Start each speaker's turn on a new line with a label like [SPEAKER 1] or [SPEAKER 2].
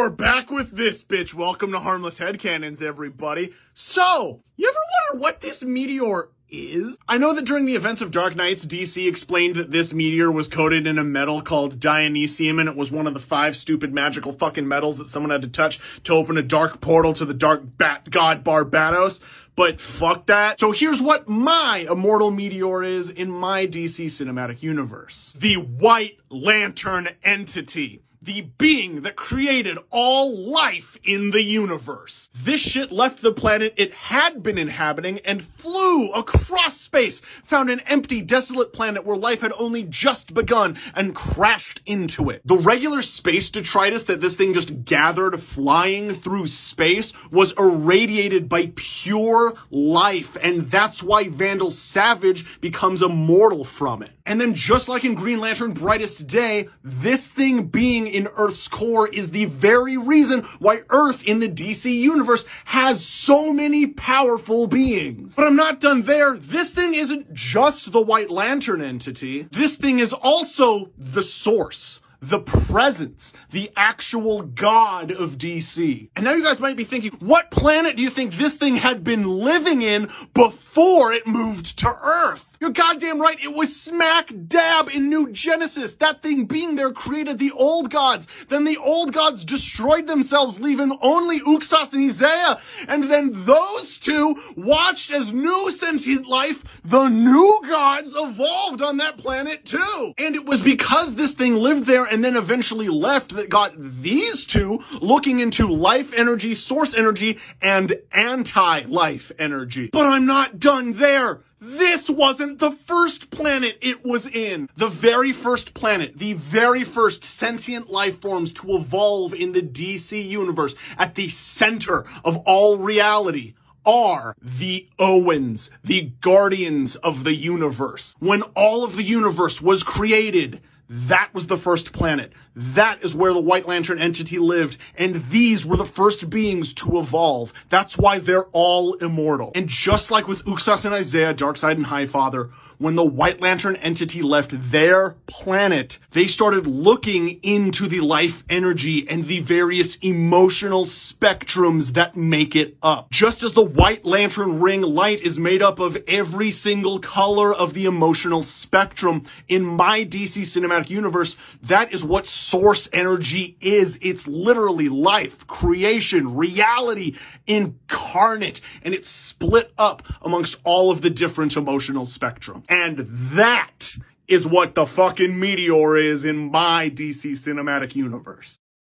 [SPEAKER 1] We're back with this bitch. Welcome to Harmless Headcanons, everybody. So, you ever wonder what this meteor is? I know that during the events of Dark Knights, DC explained that this meteor was coated in a metal called Dionysium, and it was one of the 5 stupid magical fucking metals that someone had to touch to open a dark portal to the dark bat god Barbados. But fuck that. So here's what my immortal meteor is in my DC cinematic universe. The White Lantern entity. The being that created all life in the universe. This shit left the planet it had been inhabiting and flew across space, found an empty, desolate planet where life had only just begun, and crashed into it. The regular space detritus that this thing just gathered flying through space was irradiated by pure life, and that's why Vandal Savage becomes immortal from it. And then just like in Green Lantern Brightest Day, this thing being in Earth's core is the very reason why Earth in the DC universe has so many powerful beings. But I'm not done there. This thing isn't just the White Lantern entity. This thing is also the source, the presence, the actual god of DC. And now you guys might be thinking, what planet do you think this thing had been living in before it moved to Earth? You're goddamn right, it was smack dab in New Genesis. That thing being there created the old gods. Then the old gods destroyed themselves, leaving only Uxas and Isaiah. And then those two watched as new sentient life, the new gods, evolved on that planet too. And it was because this thing lived there and then eventually left that got these two looking into life energy, source energy, and anti-life energy. But I'm not done there. This wasn't the first planet it was in. The very first planet, the very first sentient life forms to evolve in the DC universe at the center of all reality are the Owens, the guardians of the universe. When all of the universe was created, that was the first planet. That is where the White Lantern entity lived, and these were the first beings to evolve. That's why they're all immortal. And just like with Uxas and Isaiah, Darkseid and Highfather, when the White Lantern entity left their planet, they started looking into the life energy and the various emotional spectrums that make it up. Just as the White Lantern ring light is made up of every single color of the emotional spectrum, in my DC cinematic universe, that is what source energy is. It's literally life, creation, reality incarnate, and it's split up amongst all of the different emotional spectrum. And that is what the fucking meteor is in my DC cinematic universe.